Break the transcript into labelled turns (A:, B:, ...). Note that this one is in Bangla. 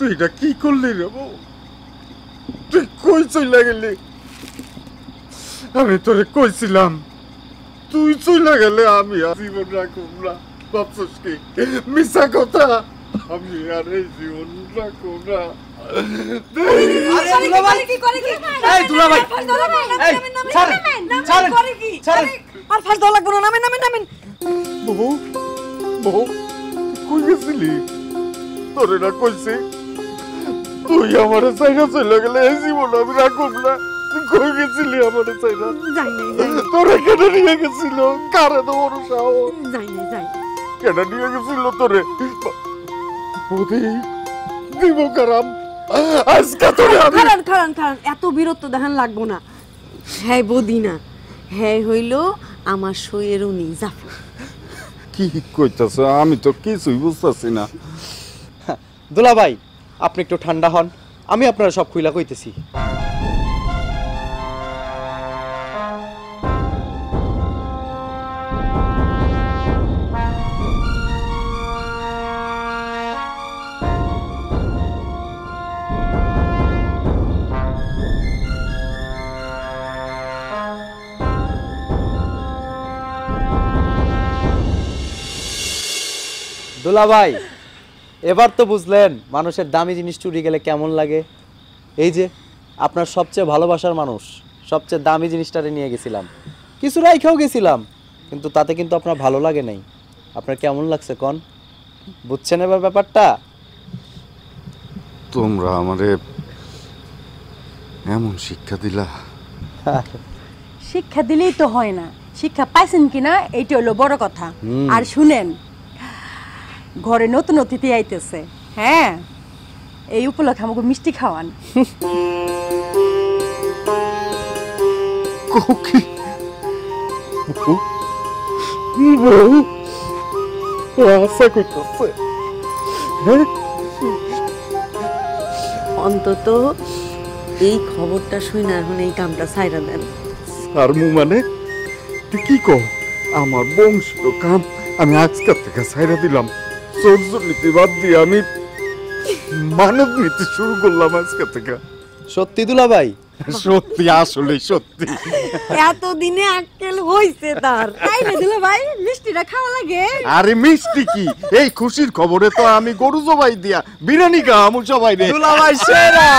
A: তুই এটা কি করলি রে বউ? তুই কই চইলা গেলি? আমি তোরে কইছিলাম তুই চইলা গেলে আমি আর জীবন রাখব না। ভাবছিস কি মিছা কথা? আমি আর এই জীবন রাখব না। কই গেছিলি? তোরে না কইছি তুই আমার চাইনা চলে গেলে এই জীবন আমি রাখব না। কই গেছিলি আমার চাইনা? তোরে কেন নিয়ে গেছিল? কারে তো বড় সাহস? কেন নিয়ে গেছিল তোরে? বৌদি দিব কারাম আজকে তোরে আমি।
B: খারান এত বিরক্ত দেখান লাগবো না। হ্যাঁ বৌদি না, হ্যাঁ হইল আমার সইয়ের উনি জাফর।
A: কি কইতাছ? আমি তো কিছুই বুঝতাছি না।
C: দুলা ভাই আপনি একটু ঠান্ডা হন, আমি আপনারা সব খুইলা কইতেছি। দুলা ভাই এবার তো বুঝলেন মানুষের দামি জিনিস চুরি গেলে কেমন লাগে। এই যে আপনার সবচেয়ে ভালোবাসার মানুষ, সবচেয়ে দামি জিনিসটারে নিয়ে গেছিলাম, কিছু রাইখাও গেছিলাম, কিন্তু তাতে কিন্তু আপনার ভালো লাগে নাই। আপনার কেমন লাগছে কন? বুঝছেন এবার ব্যাপারটা?
A: তোমরা আমারে এমন শিক্ষা দিলা।
D: শিক্ষা দিলেই তো হয় না, শিক্ষা পাইছেন কিনা এইটা হলো বড় কথা। আর শুনেন, ঘরে নতুন অতিথি আইতেছে, হ্যাঁ, এই উপলক্ষে আমাকে মিষ্টি খাওয়ান।
B: অন্তত এই খবরটা শুই না এখন এই কামটা ছাইরা দেন।
A: আর মু মানে তুই কি কও? আমার বংশীয় কাম আমি আজকের থেকে ছাইরা দিলাম। চোর নীতি বাদ দিয়ে আমি মানব নীতি শুরু করলাম আজকে থেকে।
C: সত্যি দুলা ভাই?
A: সত্যি, আসলে সত্যি।
B: এতদিনে আক্কেল হইছে তার, তাই না দুলা ভাই? মিষ্টিটা খাওয়া লাগে।
A: আরে মিষ্টি কি, এই খুশির খবরে তো আমি গরু জবাই দিয়া বিরিয়ানি খাওয়ামু সবাই রে।
C: দুলা ভাই সেরা।